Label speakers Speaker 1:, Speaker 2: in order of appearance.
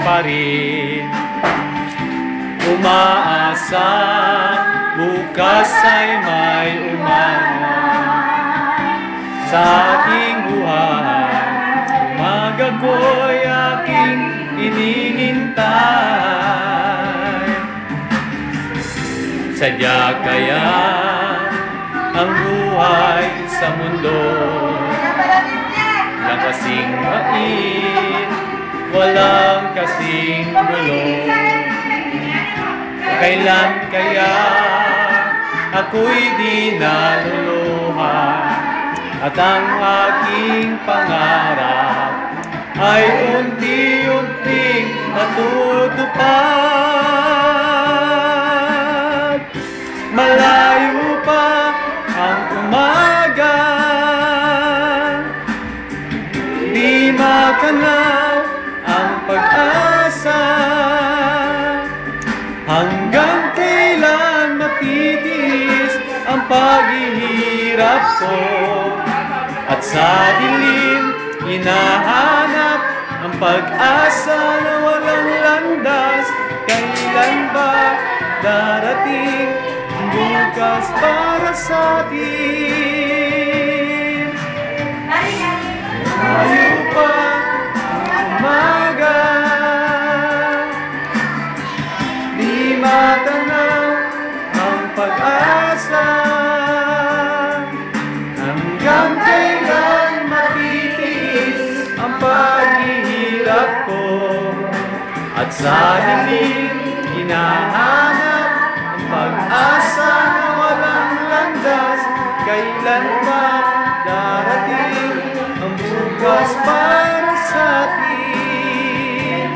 Speaker 1: pa rin. Umaasa, bukas ay may umaga sa aking buhay. Umaga ko'y aking inihintay. Sadya kaya ang buhay sa mundo na kasing mait, walang kasing gulo. Kailan kaya ako'y di naluluha at ang aking pangarap ay unti-unting matutupad. Malayo pa ang umaga, di matanaw ang pag-asa. Hanggang kailan matitiis ang paghihirap ko, at sa dilim hinahanap ang pag-asa na walang landas. Kailan ba darating ang bukas para sa atin? Malayo pa ang umaga, di matanaw ang pag-asa. Hanggang kailan matitiis ang paghihirap ko, at sa dilim hinahanap ang pag-asa na walang landas. Kailan ba darating ang bukas para sa atin?